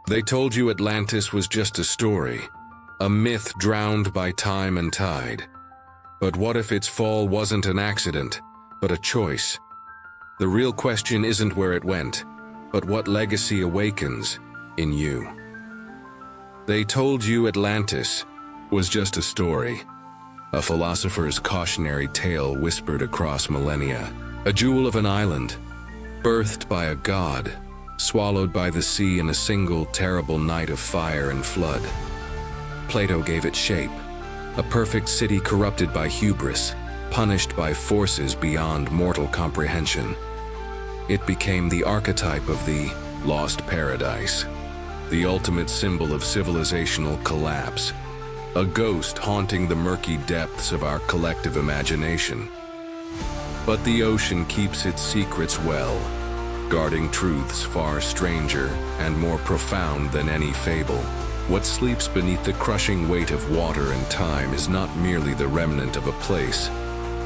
They told you Atlantis was just a story, a myth drowned by time and tide. But what if its fall wasn't an accident, but a choice? The real question isn't where it went, but what legacy awakens in you. They told you Atlantis was just a story, a philosopher's cautionary tale whispered across millennia, a jewel of an island, birthed by a god, swallowed by the sea in a single terrible night of fire and flood. Plato gave it shape, a perfect city corrupted by hubris, punished by forces beyond mortal comprehension. It became the archetype of the lost paradise, the ultimate symbol of civilizational collapse, a ghost haunting the murky depths of our collective imagination. But the ocean keeps its secrets well, guarding truths far stranger and more profound than any fable. What sleeps beneath the crushing weight of water and time is not merely the remnant of a place,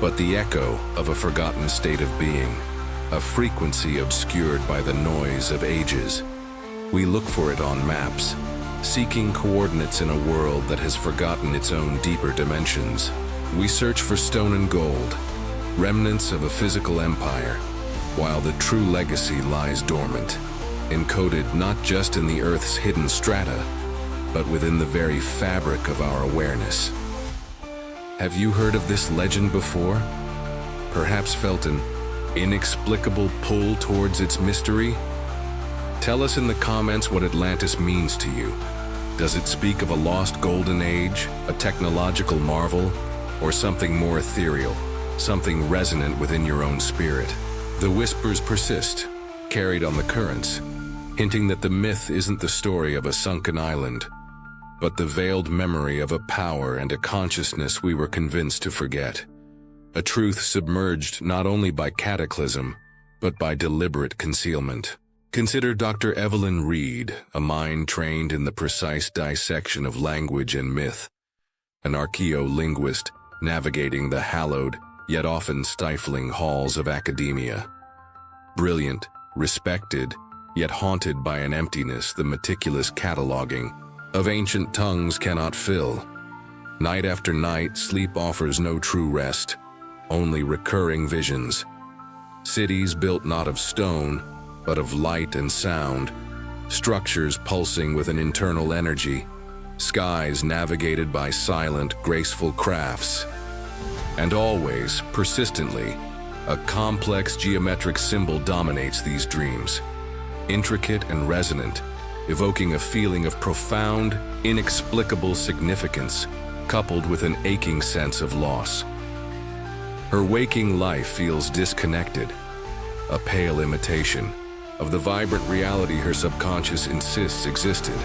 but the echo of a forgotten state of being, a frequency obscured by the noise of ages. We look for it on maps, seeking coordinates in a world that has forgotten its own deeper dimensions. We search for stone and gold, remnants of a physical empire, while the true legacy lies dormant, encoded not just in the Earth's hidden strata, but within the very fabric of our awareness. Have you heard of this legend before? Perhaps felt an inexplicable pull towards its mystery? Tell us in the comments what Atlantis means to you. Does it speak of a lost golden age, a technological marvel, or something more ethereal, something resonant within your own spirit? The whispers persist, carried on the currents, hinting that the myth isn't the story of a sunken island, but the veiled memory of a power and a consciousness we were convinced to forget. A truth submerged not only by cataclysm, but by deliberate concealment. Consider Dr. Evelyn Reed, a mind trained in the precise dissection of language and myth, an archaeolinguist navigating the hallowed, yet often stifling halls of academia. Brilliant, respected, yet haunted by an emptiness the meticulous cataloging of ancient tongues cannot fill. Night after night, sleep offers no true rest, only recurring visions. Cities built not of stone, but of light and sound, structures pulsing with an internal energy, skies navigated by silent, graceful crafts. And always, persistently, a complex geometric symbol dominates these dreams, intricate and resonant, evoking a feeling of profound, inexplicable significance, coupled with an aching sense of loss. Her waking life feels disconnected, a pale imitation of the vibrant reality her subconscious insists existed.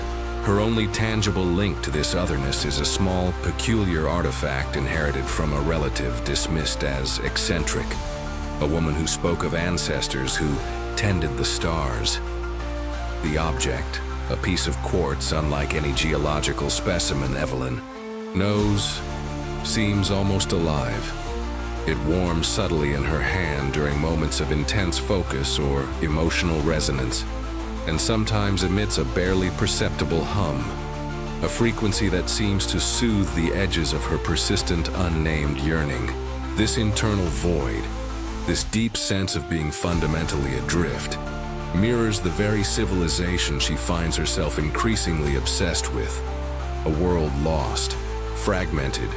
Her only tangible link to this otherness is a small, peculiar artifact inherited from a relative dismissed as eccentric, a woman who spoke of ancestors who tended the stars. The object, a piece of quartz unlike any geological specimen Evelyn knows, seems almost alive. It warms subtly in her hand during moments of intense focus or emotional resonance, and sometimes emits a barely perceptible hum, a frequency that seems to soothe the edges of her persistent, unnamed yearning. This internal void, this deep sense of being fundamentally adrift, mirrors the very civilization she finds herself increasingly obsessed with. A world lost, fragmented,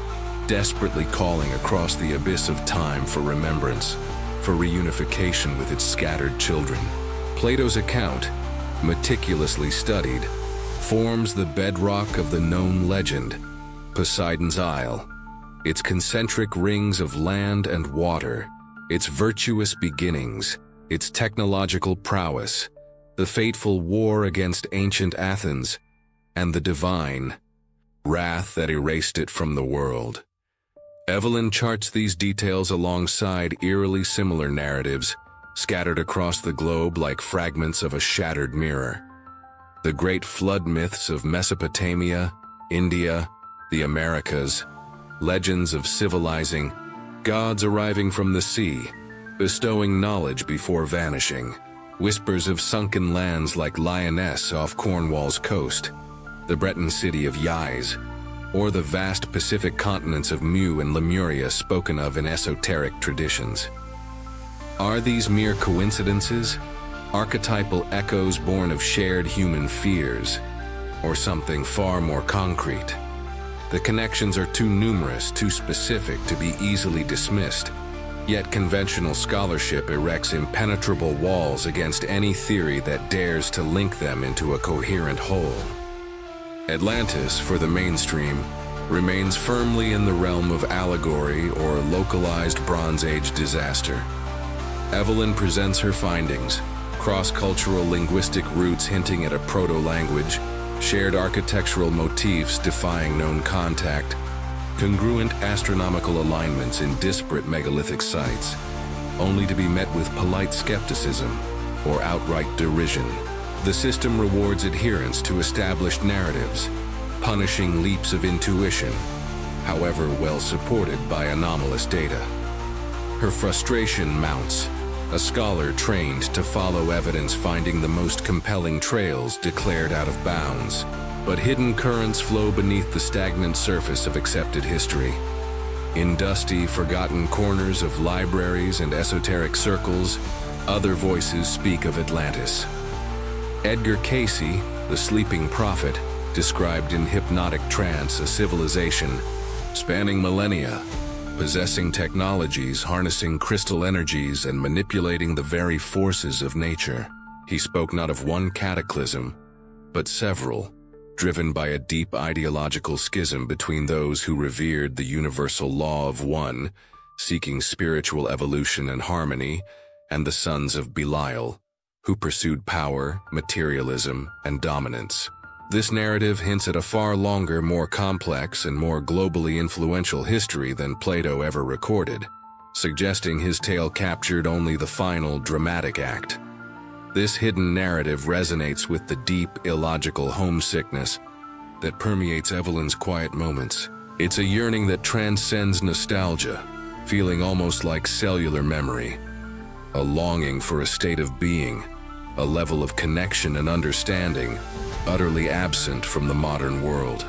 desperately calling across the abyss of time for remembrance, for reunification with its scattered children. Plato's account, meticulously studied, forms the bedrock of the known legend, Poseidon's Isle, its concentric rings of land and water, its virtuous beginnings, its technological prowess, the fateful war against ancient Athens, and the divine wrath that erased it from the world. Evelyn charts these details alongside eerily similar narratives, scattered across the globe like fragments of a shattered mirror. The great flood myths of Mesopotamia, India, the Americas, legends of civilizing, gods arriving from the sea, bestowing knowledge before vanishing. Whispers of sunken lands like Lyonesse off Cornwall's coast, the Breton city of Yais, or the vast Pacific continents of Mu and Lemuria spoken of in esoteric traditions. Are these mere coincidences? Archetypal echoes born of shared human fears, or something far more concrete? The connections are too numerous, too specific to be easily dismissed, yet conventional scholarship erects impenetrable walls against any theory that dares to link them into a coherent whole. Atlantis, for the mainstream, remains firmly in the realm of allegory or localized Bronze Age disaster. Evelyn presents her findings: cross-cultural linguistic roots hinting at a proto-language, shared architectural motifs defying known contact, congruent astronomical alignments in disparate megalithic sites, only to be met with polite skepticism or outright derision. The system rewards adherence to established narratives, punishing leaps of intuition, however well supported by anomalous data. Her frustration mounts, a scholar trained to follow evidence finding the most compelling trails declared out of bounds, but hidden currents flow beneath the stagnant surface of accepted history. In dusty, forgotten corners of libraries and esoteric circles, other voices speak of Atlantis. Edgar Cayce, the sleeping prophet, described in hypnotic trance a civilization spanning millennia, possessing technologies, harnessing crystal energies, and manipulating the very forces of nature. He spoke not of one cataclysm, but several, driven by a deep ideological schism between those who revered the universal law of one, seeking spiritual evolution and harmony, and the sons of Belial, who pursued power, materialism, and dominance. This narrative hints at a far longer, more complex, and more globally influential history than Plato ever recorded, suggesting his tale captured only the final dramatic act. This hidden narrative resonates with the deep, illogical homesickness that permeates Evelyn's quiet moments. It's a yearning that transcends nostalgia, feeling almost like cellular memory, a longing for a state of being, a level of connection and understanding utterly absent from the modern world.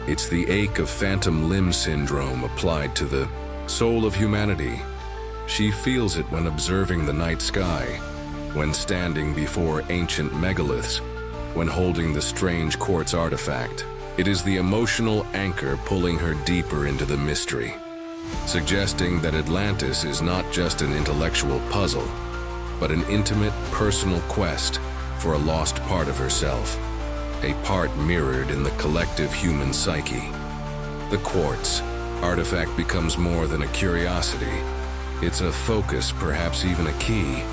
It's the ache of phantom limb syndrome applied to the soul of humanity. She feels it when observing the night sky, when standing before ancient megaliths, when holding the strange quartz artifact. It is the emotional anchor pulling her deeper into the mystery, suggesting that Atlantis is not just an intellectual puzzle, but an intimate, personal quest for a lost part of herself, a part mirrored in the collective human psyche. The quartz artifact becomes more than a curiosity. It's a focus, perhaps even a key.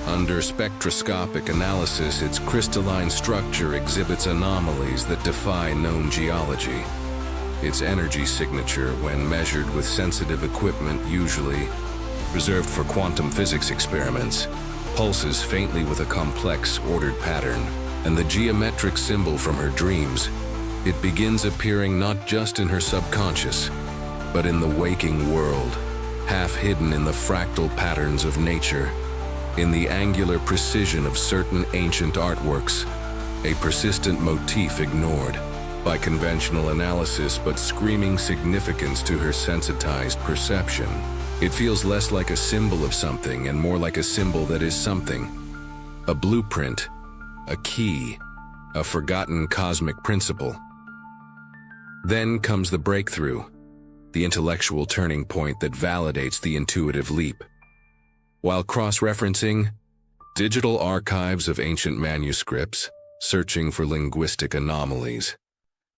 Under spectroscopic analysis, its crystalline structure exhibits anomalies that defy known geology. Its energy signature, when measured with sensitive equipment usually reserved for quantum physics experiments, pulses faintly with a complex, ordered pattern. And the geometric symbol from her dreams, it begins appearing not just in her subconscious, but in the waking world, half hidden in the fractal patterns of nature, in the angular precision of certain ancient artworks, a persistent motif ignored by conventional analysis but screaming significance to her sensitized perception. It feels less like a symbol of something and more like a symbol that is something, a blueprint, a key, a forgotten cosmic principle. Then comes the breakthrough, the intellectual turning point that validates the intuitive leap. While cross-referencing digital archives of ancient manuscripts, searching for linguistic anomalies,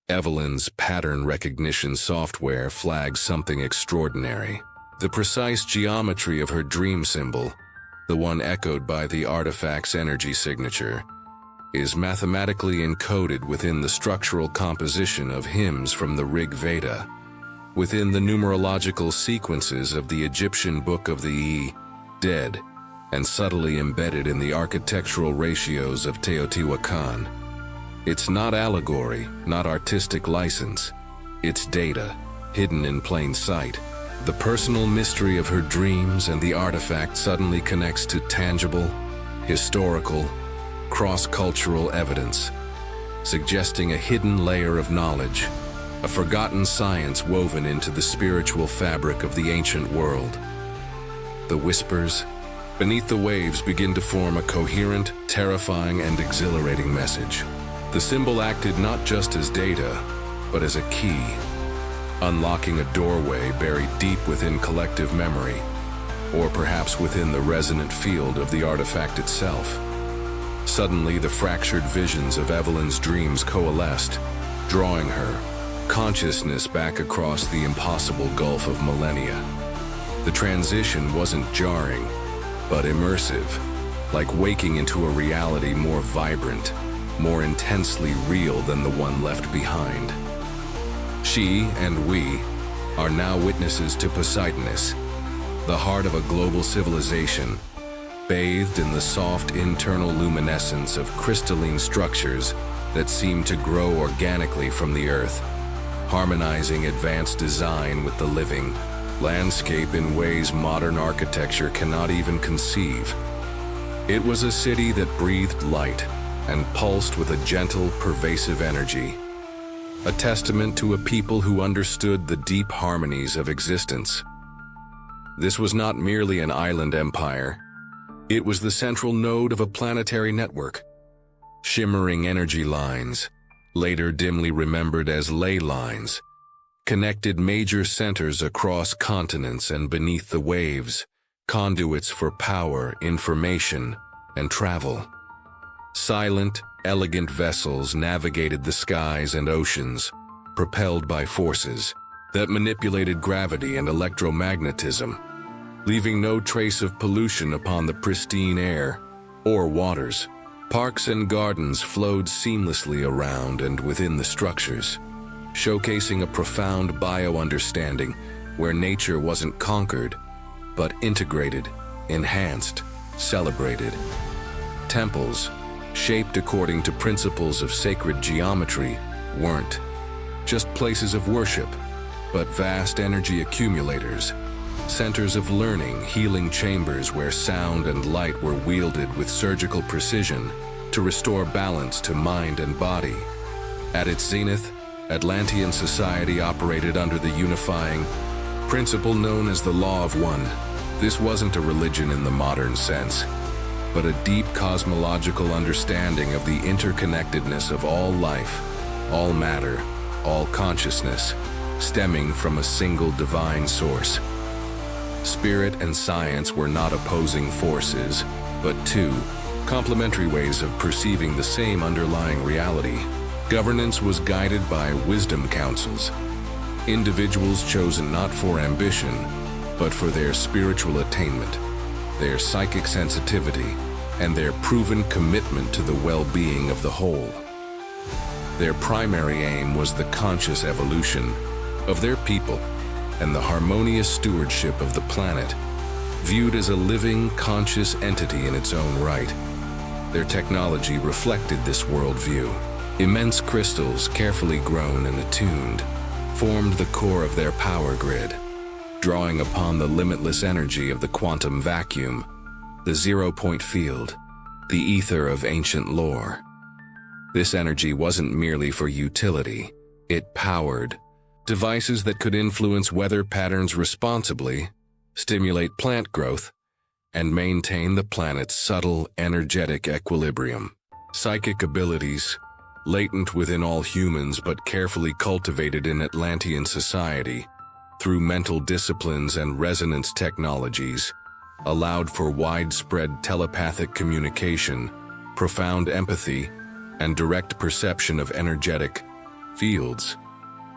Evelyn's pattern recognition software flags something extraordinary. The precise geometry of her dream symbol, the one echoed by the artifact's energy signature, is mathematically encoded within the structural composition of hymns from the Rig Veda, within the numerological sequences of the Egyptian Book of the Dead, and subtly embedded in the architectural ratios of Teotihuacan. It's not allegory, not artistic license. It's data, hidden in plain sight. The personal mystery of her dreams and the artifact suddenly connects to tangible, historical, cross-cultural evidence, suggesting a hidden layer of knowledge, a forgotten science woven into the spiritual fabric of the ancient world. The whispers beneath the waves begin to form a coherent, terrifying, and exhilarating message. The symbol acted not just as data, but as a key, unlocking a doorway buried deep within collective memory, or perhaps within the resonant field of the artifact itself. Suddenly, the fractured visions of Evelyn's dreams coalesced, drawing her consciousness back across the impossible gulf of millennia. The transition wasn't jarring, but immersive, like waking into a reality more vibrant, more intensely real than the one left behind. She and we are now witnesses to Poseidonis, the heart of a global civilization, bathed in the soft internal luminescence of crystalline structures that seem to grow organically from the earth, harmonizing advanced design with the living landscape in ways modern architecture cannot even conceive. It was a city that breathed light and pulsed with a gentle, pervasive energy, a testament to a people who understood the deep harmonies of existence. This was not merely an island empire. It was the central node of a planetary network. Shimmering energy lines, later dimly remembered as ley lines, connected major centers across continents and beneath the waves, conduits for power, information, and travel. Silent, elegant vessels navigated the skies and oceans, propelled by forces that manipulated gravity and electromagnetism, leaving no trace of pollution upon the pristine air or waters. Parks and gardens flowed seamlessly around and within the structures, showcasing a profound bio-understanding where nature wasn't conquered, but integrated, enhanced, celebrated. Temples, shaped according to principles of sacred geometry, weren't just places of worship, but vast energy accumulators, centers of learning, healing chambers where sound and light were wielded with surgical precision to restore balance to mind and body. At its zenith, Atlantean society operated under the unifying principle known as the Law of One. This wasn't a religion in the modern sense, but a deep cosmological understanding of the interconnectedness of all life, all matter, all consciousness, stemming from a single divine source. Spirit and science were not opposing forces, but two complementary ways of perceiving the same underlying reality. Governance was guided by wisdom councils, individuals chosen not for ambition, but for their spiritual attainment, their psychic sensitivity, and their proven commitment to the well-being of the whole. Their primary aim was the conscious evolution of their people and the harmonious stewardship of the planet, viewed as a living, conscious entity in its own right. Their technology reflected this worldview. Immense crystals, carefully grown and attuned, formed the core of their power grid, drawing upon the limitless energy of the quantum vacuum, the zero-point field, the ether of ancient lore. This energy wasn't merely for utility. It powered devices that could influence weather patterns responsibly, stimulate plant growth, and maintain the planet's subtle, energetic equilibrium. Psychic abilities, latent within all humans but carefully cultivated in Atlantean society through mental disciplines and resonance technologies, allowed for widespread telepathic communication, profound empathy, and direct perception of energetic fields,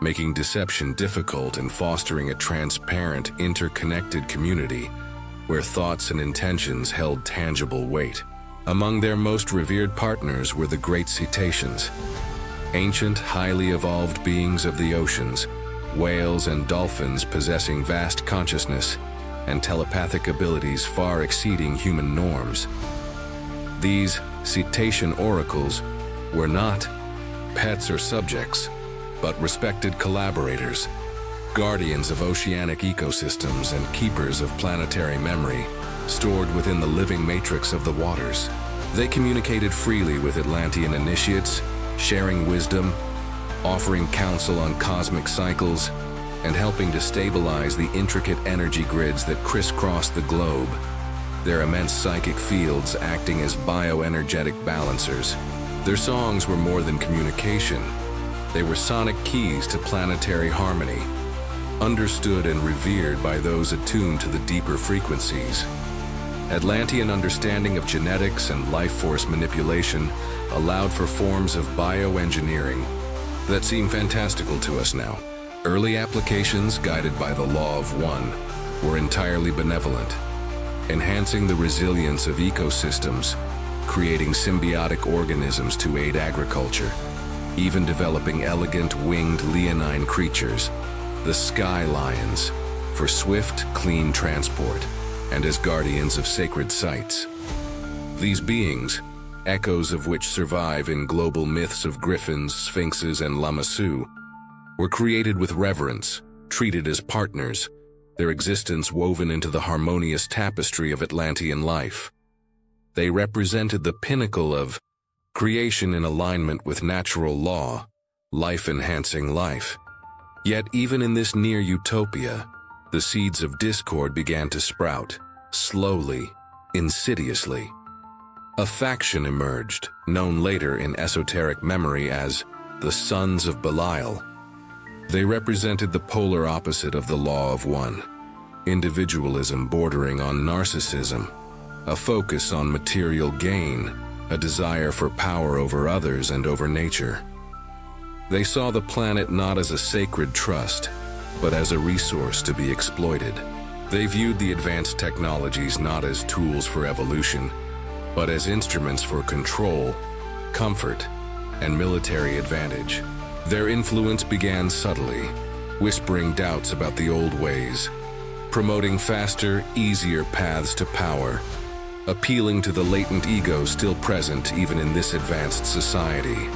making deception difficult and fostering a transparent, interconnected community where thoughts and intentions held tangible weight. Among their most revered partners were the great cetaceans, ancient, highly evolved beings of the oceans, whales and dolphins possessing vast consciousness and telepathic abilities far exceeding human norms. These cetacean oracles were not pets or subjects, but respected collaborators, guardians of oceanic ecosystems and keepers of planetary memory, stored within the living matrix of the waters. They communicated freely with Atlantean initiates, sharing wisdom, offering counsel on cosmic cycles, and helping to stabilize the intricate energy grids that crisscrossed the globe, their immense psychic fields acting as bioenergetic balancers. Their songs were more than communication. They were sonic keys to planetary harmony, understood and revered by those attuned to the deeper frequencies. Atlantean understanding of genetics and life force manipulation allowed for forms of bioengineering that seem fantastical to us now. Early applications, guided by the law of one, were entirely benevolent, enhancing the resilience of ecosystems, creating symbiotic organisms to aid agriculture, even developing elegant winged leonine creatures, the sky lions, for swift, clean transport, and as guardians of sacred sites. These beings, echoes of which survive in global myths of griffins, sphinxes, and lamassu, were created with reverence, treated as partners, their existence woven into the harmonious tapestry of Atlantean life. They represented the pinnacle of creation in alignment with natural law, life-enhancing life. Yet even in this near utopia, the seeds of discord began to sprout, slowly, insidiously. A faction emerged, known later in esoteric memory as the Sons of Belial. They represented the polar opposite of the law of one, individualism bordering on narcissism, a focus on material gain, a desire for power over others and over nature. They saw the planet not as a sacred trust, but as a resource to be exploited. They viewed the advanced technologies not as tools for evolution, but as instruments for control, comfort, and military advantage. Their influence began subtly, whispering doubts about the old ways, promoting faster, easier paths to power, appealing to the latent ego still present even in this advanced society.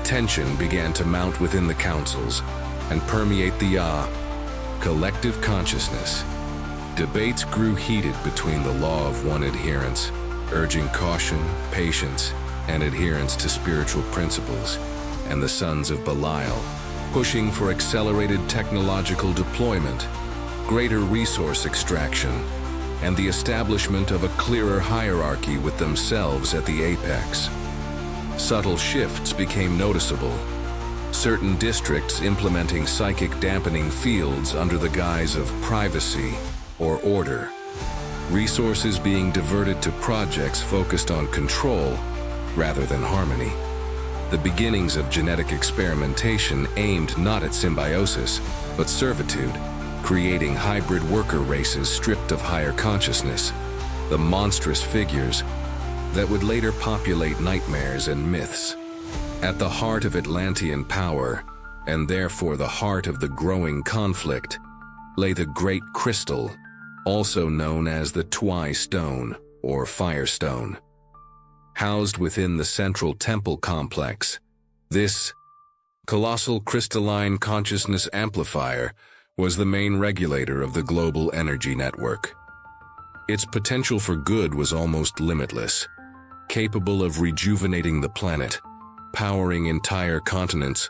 Tension began to mount within the councils and permeate the collective consciousness. Debates grew heated between the law of one adherents, urging caution, patience, and adherence to spiritual principles, and the Sons of Belial, pushing for accelerated technological deployment, greater resource extraction, and the establishment of a clearer hierarchy with themselves at the apex. Subtle shifts became noticeable, certain districts implementing psychic dampening fields under the guise of privacy or order, resources being diverted to projects focused on control rather than harmony. The beginnings of genetic experimentation aimed not at symbiosis, but servitude, creating hybrid worker races stripped of higher consciousness, the monstrous figures that would later populate nightmares and myths. At the heart of Atlantean power, and therefore the heart of the growing conflict, lay the Great Crystal, also known as the Twi Stone or Firestone. Housed within the central temple complex, this colossal crystalline consciousness amplifier was the main regulator of the global energy network. Its potential for good was almost limitless, capable of rejuvenating the planet, powering entire continents,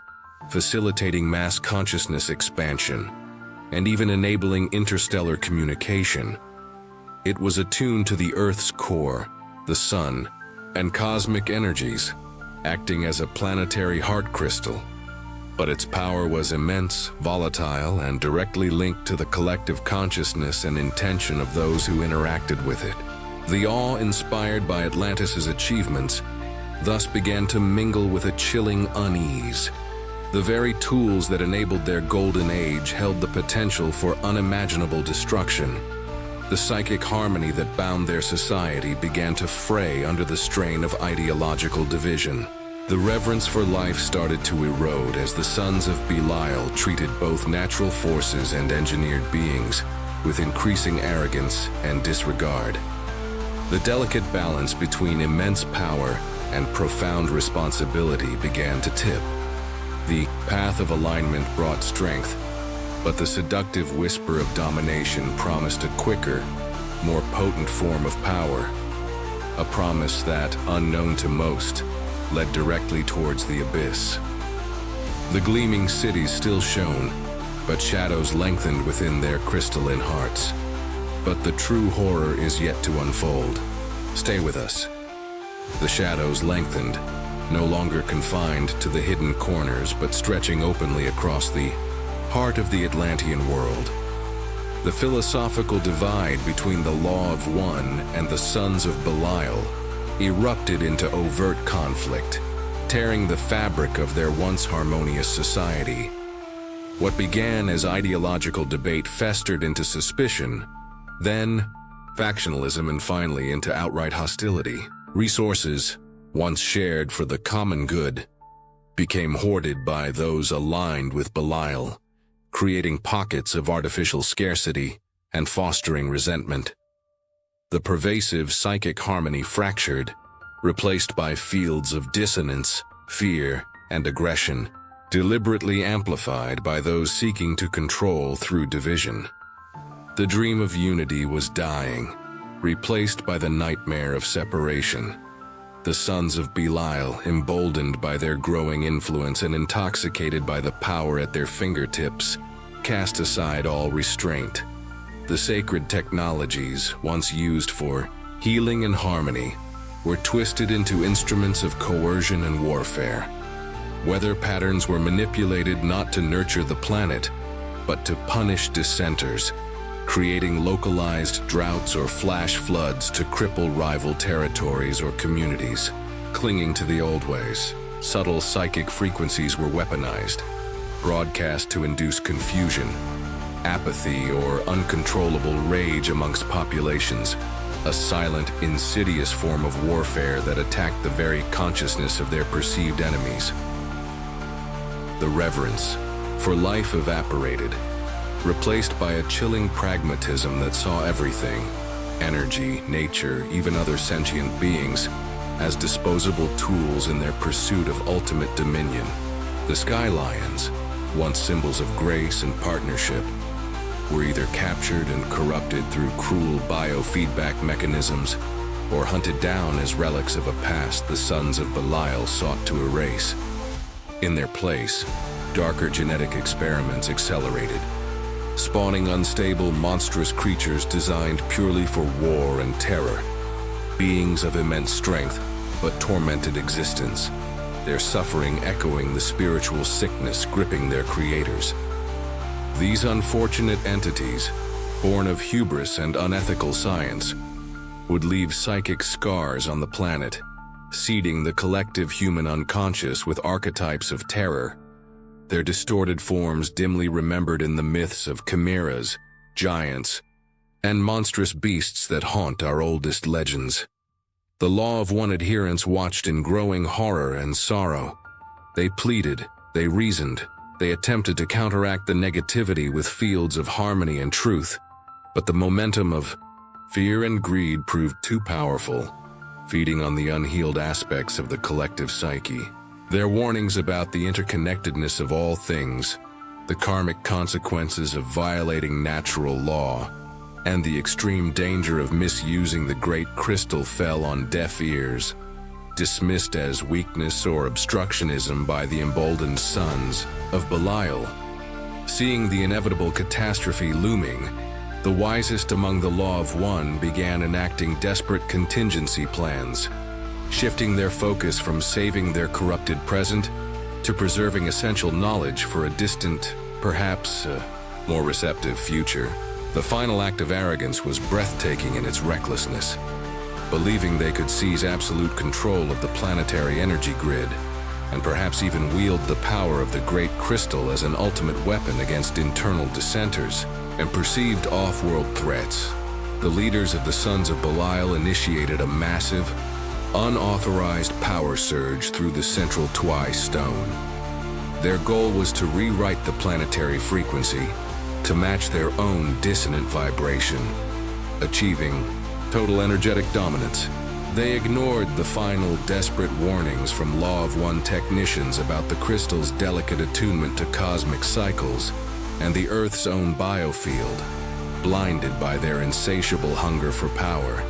facilitating mass consciousness expansion, and even enabling interstellar communication. It was attuned to the Earth's core, the Sun, and cosmic energies, acting as a planetary heart crystal. But its power was immense, volatile, and directly linked to the collective consciousness and intention of those who interacted with it. The awe inspired by Atlantis' achievements thus began to mingle with a chilling unease. The very tools that enabled their golden age held the potential for unimaginable destruction. The psychic harmony that bound their society began to fray under the strain of ideological division. The reverence for life started to erode as the Sons of Belial treated both natural forces and engineered beings with increasing arrogance and disregard. The delicate balance between immense power and profound responsibility began to tip. The path of alignment brought strength, but the seductive whisper of domination promised a quicker, more potent form of power. a promise that, unknown to most, led directly towards the abyss. The gleaming cities still shone, but shadows lengthened within their crystalline hearts. But the true horror is yet to unfold. Stay with us. The shadows lengthened, no longer confined to the hidden corners, but stretching openly across the heart of the Atlantean world. The philosophical divide between the Law of One and the Sons of Belial erupted into overt conflict, tearing the fabric of their once harmonious society. What began as ideological debate festered into suspicion, then factionalism, and finally into outright hostility. Resources, once shared for the common good, became hoarded by those aligned with Belial, creating pockets of artificial scarcity and fostering resentment. The pervasive psychic harmony fractured, replaced by fields of dissonance, fear, and aggression, deliberately amplified by those seeking to control through division. The dream of unity was dying, replaced by the nightmare of separation. The Sons of Belial, emboldened by their growing influence and intoxicated by the power at their fingertips, cast aside all restraint. The sacred technologies, once used for healing and harmony, were twisted into instruments of coercion and warfare. Weather patterns were manipulated not to nurture the planet, but to punish dissenters, creating localized droughts or flash floods to cripple rival territories or communities. Clinging to the old ways, subtle psychic frequencies were weaponized, broadcast to induce confusion, apathy, or uncontrollable rage amongst populations, a silent, insidious form of warfare that attacked the very consciousness of their perceived enemies. The reverence for life evaporated, replaced by a chilling pragmatism that saw everything, energy, nature, even other sentient beings, as disposable tools in their pursuit of ultimate dominion. The Sky Lions, once symbols of grace and partnership, were either captured and corrupted through cruel biofeedback mechanisms or hunted down as relics of a past the Sons of Belial sought to erase. In their place, darker genetic experiments accelerated, spawning unstable, monstrous creatures designed purely for war and terror. Beings of immense strength, but tormented existence, their suffering echoing the spiritual sickness gripping their creators. These unfortunate entities, born of hubris and unethical science, would leave psychic scars on the planet, seeding the collective human unconscious with archetypes of terror, their distorted forms dimly remembered in the myths of chimeras, giants, and monstrous beasts that haunt our oldest legends. The Law of One adherents watched in growing horror and sorrow. They pleaded, they reasoned, they attempted to counteract the negativity with fields of harmony and truth, but the momentum of fear and greed proved too powerful, feeding on the unhealed aspects of the collective psyche. Their warnings about the interconnectedness of all things, the karmic consequences of violating natural law, and the extreme danger of misusing the great crystal fell on deaf ears, dismissed as weakness or obstructionism by the emboldened Sons of Belial. Seeing the inevitable catastrophe looming, the wisest among the Law of One began enacting desperate contingency plans, shifting their focus from saving their corrupted present to preserving essential knowledge for a distant, perhaps more receptive future. The final act of arrogance was breathtaking in its recklessness, believing they could seize absolute control of the planetary energy grid, and perhaps even wield the power of the Great Crystal as an ultimate weapon against internal dissenters and perceived off-world threats. The leaders of the Sons of Belial initiated a massive, unauthorized power surge through the central Twi stone. Their goal was to rewrite the planetary frequency to match their own dissonant vibration, achieving total energetic dominance. They ignored the final desperate warnings from Law of One technicians about the crystal's delicate attunement to cosmic cycles and the Earth's own biofield, blinded by their insatiable hunger for power.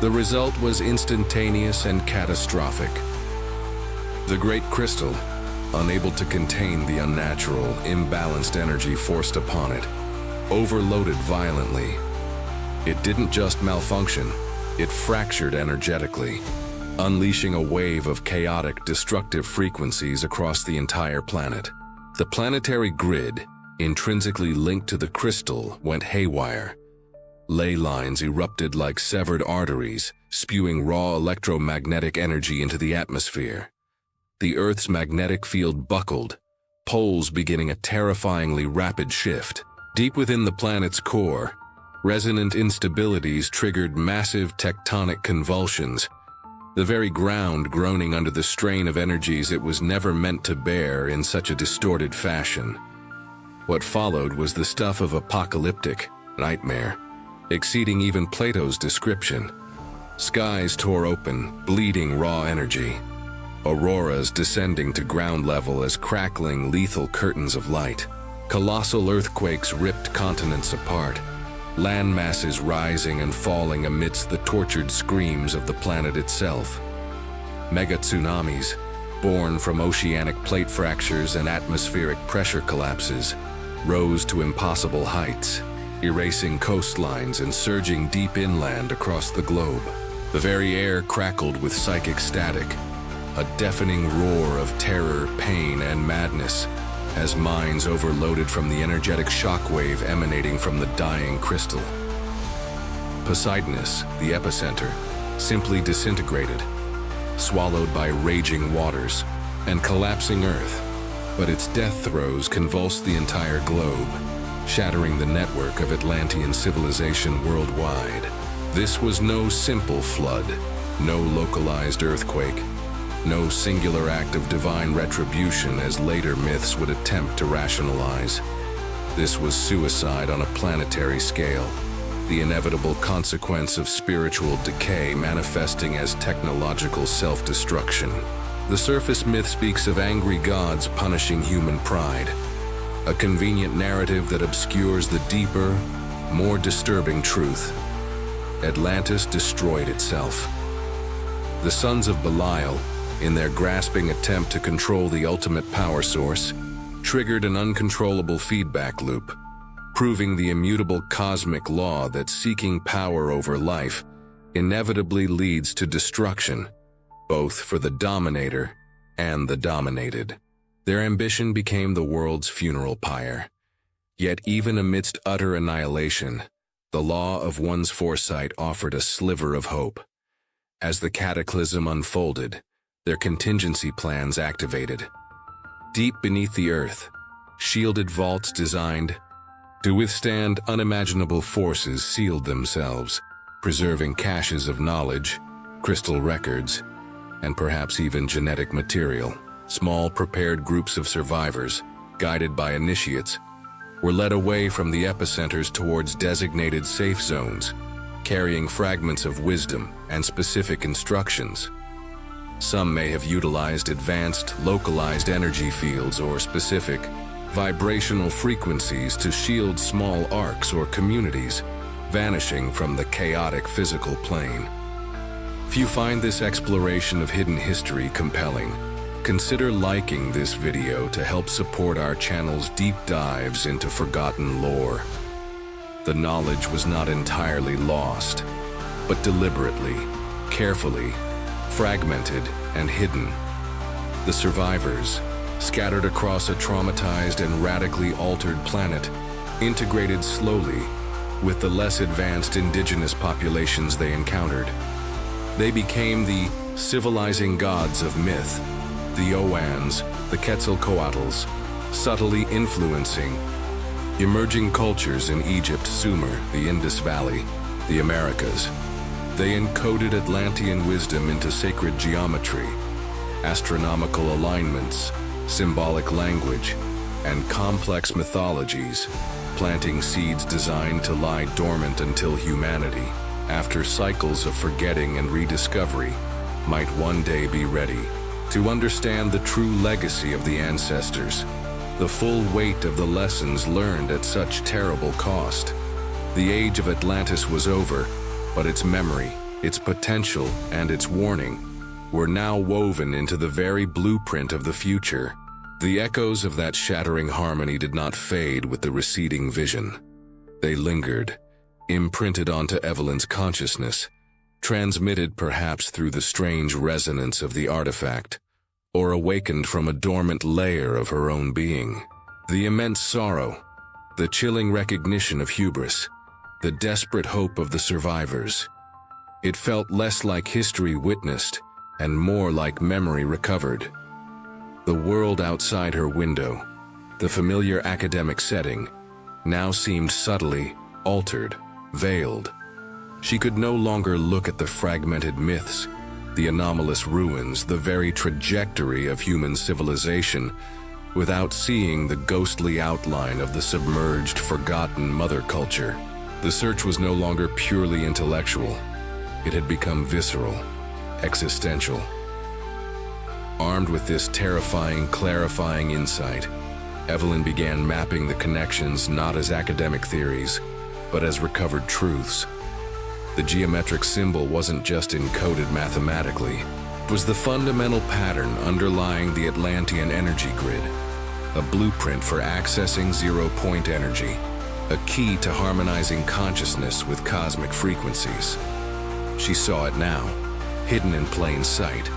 The result was instantaneous and catastrophic. The Great Crystal, unable to contain the unnatural, imbalanced energy forced upon it, overloaded violently. It didn't just malfunction, it fractured energetically, unleashing a wave of chaotic, destructive frequencies across the entire planet. The planetary grid, intrinsically linked to the crystal, went haywire. Ley lines erupted like severed arteries, spewing raw electromagnetic energy into the atmosphere. The Earth's magnetic field buckled, poles beginning a terrifyingly rapid shift. Deep within the planet's core, resonant instabilities triggered massive tectonic convulsions, the very ground groaning under the strain of energies it was never meant to bear in such a distorted fashion. What followed was the stuff of apocalyptic nightmare, exceeding even Plato's description. Skies tore open, bleeding raw energy. Auroras descending to ground level as crackling, lethal curtains of light. Colossal earthquakes ripped continents apart, land masses rising and falling amidst the tortured screams of the planet itself. Mega tsunamis, born from oceanic plate fractures and atmospheric pressure collapses, rose to impossible heights, erasing coastlines and surging deep inland across the globe. The very air crackled with psychic static, a deafening roar of terror, pain, and madness, as minds overloaded from the energetic shockwave emanating from the dying crystal. Poseidonus, the epicenter, simply disintegrated, swallowed by raging waters and collapsing earth, but its death throes convulsed the entire globe, shattering the network of Atlantean civilization worldwide. This was no simple flood, no localized earthquake, no singular act of divine retribution as later myths would attempt to rationalize. This was suicide on a planetary scale, the inevitable consequence of spiritual decay manifesting as technological self-destruction. The surface myth speaks of angry gods punishing human pride, a convenient narrative that obscures the deeper, more disturbing truth. Atlantis destroyed itself. The sons of Belial, in their grasping attempt to control the ultimate power source, triggered an uncontrollable feedback loop, proving the immutable cosmic law that seeking power over life inevitably leads to destruction, both for the dominator and the dominated. Their ambition became the world's funeral pyre. Yet even amidst utter annihilation, the law of one's foresight offered a sliver of hope. As the cataclysm unfolded, their contingency plans activated. Deep beneath the earth, shielded vaults designed to withstand unimaginable forces sealed themselves, preserving caches of knowledge, crystal records, and perhaps even genetic material. Small prepared groups of survivors, guided by initiates, were led away from the epicenters towards designated safe zones, carrying fragments of wisdom and specific instructions. Some may have utilized advanced, localized energy fields or specific, vibrational frequencies to shield small arcs or communities, vanishing from the chaotic physical plane. If you find this exploration of hidden history compelling, consider liking this video to help support our channel's deep dives into forgotten lore. The knowledge was not entirely lost, but deliberately, carefully, fragmented and hidden. The survivors, scattered across a traumatized and radically altered planet, integrated slowly with the less advanced indigenous populations they encountered. They became the civilizing gods of myth, the Oans, the Quetzalcoatls, subtly influencing emerging cultures in Egypt, Sumer, the Indus Valley, the Americas. They encoded Atlantean wisdom into sacred geometry, astronomical alignments, symbolic language, and complex mythologies, planting seeds designed to lie dormant until humanity, after cycles of forgetting and rediscovery, might one day be ready to understand the true legacy of the ancestors, the full weight of the lessons learned at such terrible cost. The age of Atlantis was over, but its memory, its potential, and its warning were now woven into the very blueprint of the future. The echoes of that shattering harmony did not fade with the receding vision. They lingered, imprinted onto Evelyn's consciousness, transmitted perhaps through the strange resonance of the artifact, or awakened from a dormant layer of her own being. The immense sorrow, the chilling recognition of hubris, the desperate hope of the survivors. It felt less like history witnessed and more like memory recovered. The world outside her window, the familiar academic setting, now seemed subtly altered, veiled. She could no longer look at the fragmented myths, the anomalous ruins, the very trajectory of human civilization, without seeing the ghostly outline of the submerged, forgotten mother culture. The search was no longer purely intellectual. It had become visceral, existential. Armed with this terrifying, clarifying insight, Evelyn began mapping the connections not as academic theories, but as recovered truths. The geometric symbol wasn't just encoded mathematically. It was the fundamental pattern underlying the Atlantean energy grid, a blueprint for accessing zero-point energy, a key to harmonizing consciousness with cosmic frequencies. She saw it now, hidden in plain sight,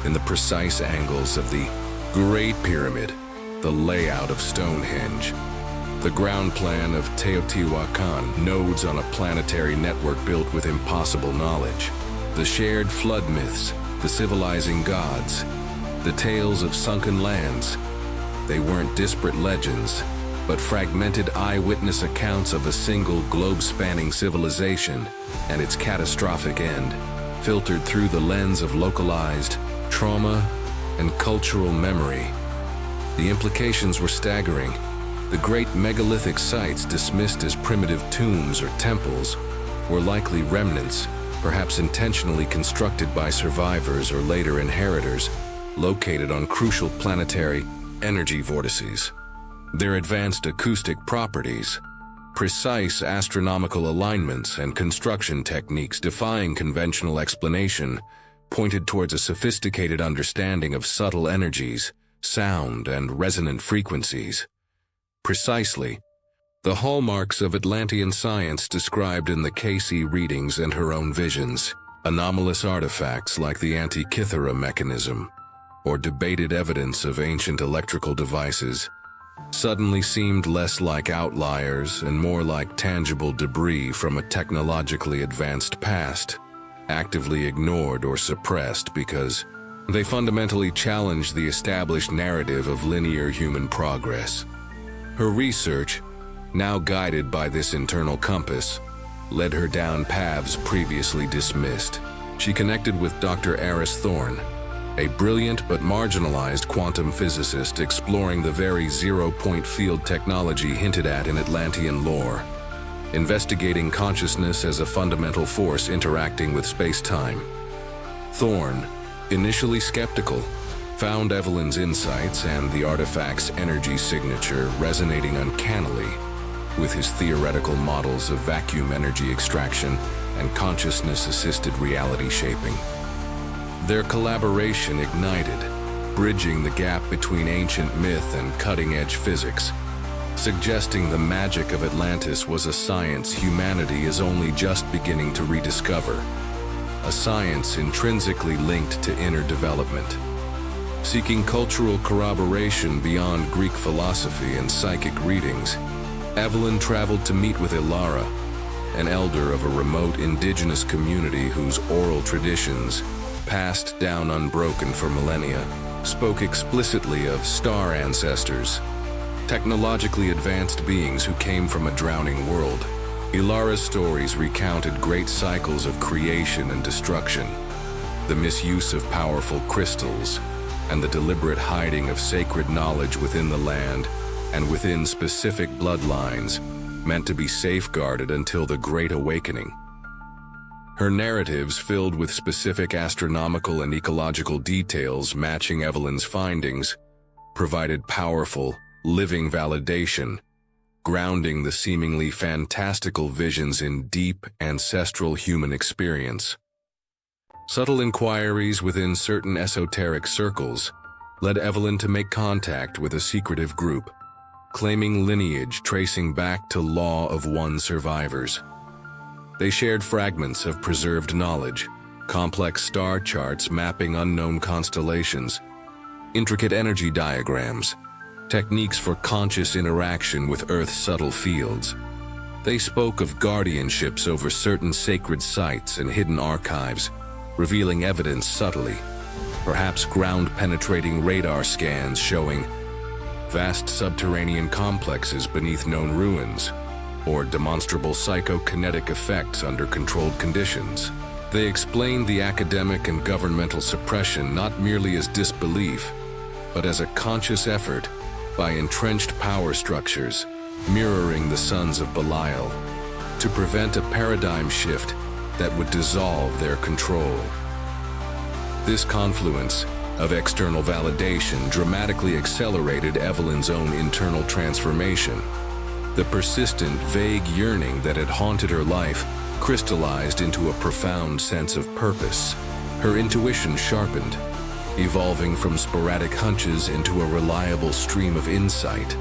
in the precise angles of the Great Pyramid, the layout of Stonehenge, the ground plan of Teotihuacan, nodes on a planetary network built with impossible knowledge, the shared flood myths, the civilizing gods, the tales of sunken lands. They weren't disparate legends, but fragmented eyewitness accounts of a single globe-spanning civilization and its catastrophic end, filtered through the lens of localized trauma and cultural memory. The implications were staggering. The great megalithic sites dismissed as primitive tombs or temples were likely remnants, perhaps intentionally constructed by survivors or later inheritors, located on crucial planetary energy vortices. Their advanced acoustic properties, precise astronomical alignments, and construction techniques defying conventional explanation pointed towards a sophisticated understanding of subtle energies, sound, and resonant frequencies. Precisely, the hallmarks of Atlantean science described in the KC readings and her own visions, anomalous artifacts like the Antikythera mechanism, or debated evidence of ancient electrical devices, suddenly seemed less like outliers and more like tangible debris from a technologically advanced past, actively ignored or suppressed because they fundamentally challenged the established narrative of linear human progress. Her research, now guided by this internal compass, led her down paths previously dismissed. She connected with Dr. Aris Thorne, a brilliant but marginalized quantum physicist exploring the very zero-point field technology hinted at in Atlantean lore, investigating consciousness as a fundamental force interacting with space-time. Thorne, initially skeptical, found Evelyn's insights and the artifact's energy signature resonating uncannily with his theoretical models of vacuum energy extraction and consciousness-assisted reality shaping. Their collaboration ignited, bridging the gap between ancient myth and cutting-edge physics, suggesting the magic of Atlantis was a science humanity is only just beginning to rediscover, a science intrinsically linked to inner development. Seeking cultural corroboration beyond Greek philosophy and psychic readings, Evelyn traveled to meet with Ilara, an elder of a remote indigenous community whose oral traditions, passed down unbroken for millennia, spoke explicitly of star ancestors, technologically advanced beings who came from a drowning world. Ilara's stories recounted great cycles of creation and destruction, the misuse of powerful crystals, and the deliberate hiding of sacred knowledge within the land and within specific bloodlines meant to be safeguarded until the Great Awakening. Her narratives, filled with specific astronomical and ecological details matching Evelyn's findings, provided powerful, living validation, grounding the seemingly fantastical visions in deep, ancestral human experience. Subtle inquiries within certain esoteric circles led Evelyn to make contact with a secretive group, claiming lineage tracing back to Law of One survivors. They shared fragments of preserved knowledge, complex star charts mapping unknown constellations, intricate energy diagrams, techniques for conscious interaction with Earth's subtle fields. They spoke of guardianships over certain sacred sites and hidden archives, revealing evidence subtly, perhaps ground-penetrating radar scans showing vast subterranean complexes beneath known ruins, or demonstrable psychokinetic effects under controlled conditions. They explained the academic and governmental suppression not merely as disbelief, but as a conscious effort by entrenched power structures, mirroring the sons of Belial, to prevent a paradigm shift that would dissolve their control. This confluence of external validation dramatically accelerated Evelyn's own internal transformation. The persistent, vague yearning that had haunted her life crystallized into a profound sense of purpose. Her intuition sharpened, evolving from sporadic hunches into a reliable stream of insight,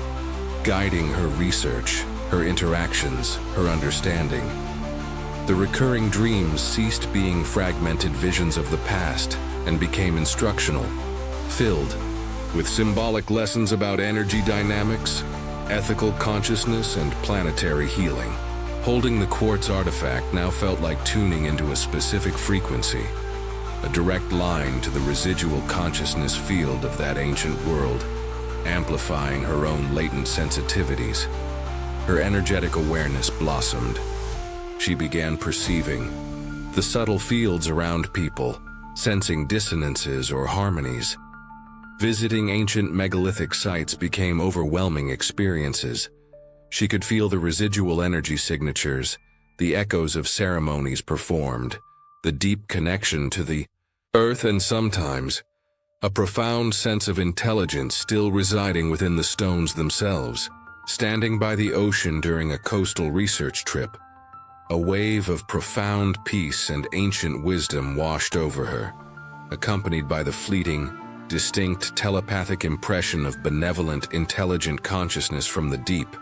guiding her research, her interactions, her understanding. The recurring dreams ceased being fragmented visions of the past and became instructional, filled with symbolic lessons about energy dynamics, ethical consciousness, and planetary healing. Holding the quartz artifact now felt like tuning into a specific frequency, a direct line to the residual consciousness field of that ancient world, amplifying her own latent sensitivities. Her energetic awareness blossomed. She began perceiving the subtle fields around people, sensing dissonances or harmonies. Visiting ancient megalithic sites became overwhelming experiences. She could feel the residual energy signatures, the echoes of ceremonies performed, the deep connection to the earth, and sometimes a profound sense of intelligence still residing within the stones themselves. Standing by the ocean during a coastal research trip, a wave of profound peace and ancient wisdom washed over her, accompanied by the fleeting, distinct telepathic impression of benevolent, intelligent consciousness from the deep,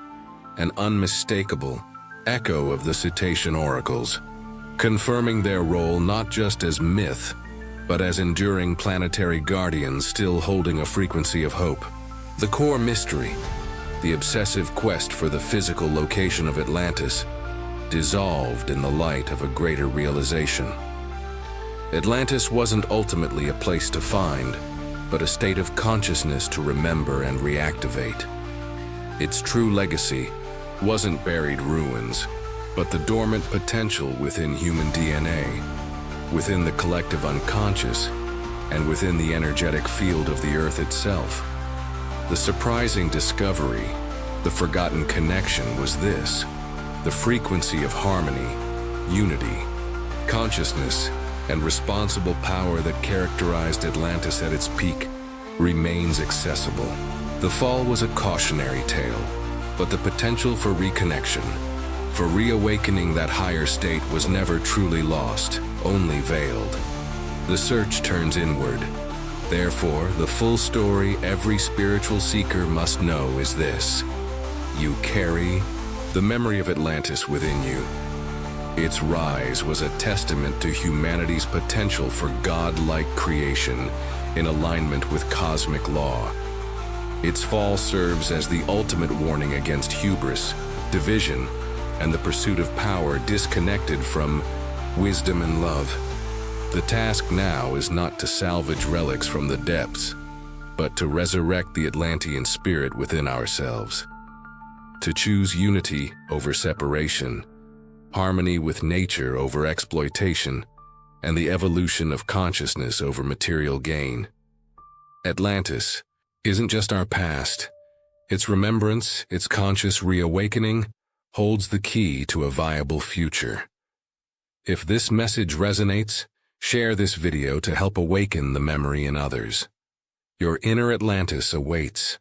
an unmistakable echo of the cetacean oracles, confirming their role not just as myth, but as enduring planetary guardians still holding a frequency of hope. The core mystery, the obsessive quest for the physical location of Atlantis, dissolved in the light of a greater realization. Atlantis wasn't ultimately a place to find, but a state of consciousness to remember and reactivate. Its true legacy wasn't buried ruins, but the dormant potential within human DNA, within the collective unconscious, and within the energetic field of the Earth itself. The surprising discovery, the forgotten connection, was this: the frequency of harmony, unity, consciousness, and responsible power that characterized Atlantis at its peak remains accessible. The fall was a cautionary tale, but the potential for reconnection, for reawakening that higher state, was never truly lost, only veiled. The search turns inward. Therefore, the full story every spiritual seeker must know is this: you carry the memory of Atlantis within you. Its rise was a testament to humanity's potential for God-like creation in alignment with cosmic law. Its fall serves as the ultimate warning against hubris, division, and the pursuit of power disconnected from wisdom and love. The task now is not to salvage relics from the depths, but to resurrect the Atlantean spirit within ourselves. To choose unity over separation, harmony with nature over exploitation, and the evolution of consciousness over material gain. Atlantis isn't just our past. Its remembrance, its conscious reawakening, holds the key to a viable future. If this message resonates, share this video to help awaken the memory in others. Your inner Atlantis awaits.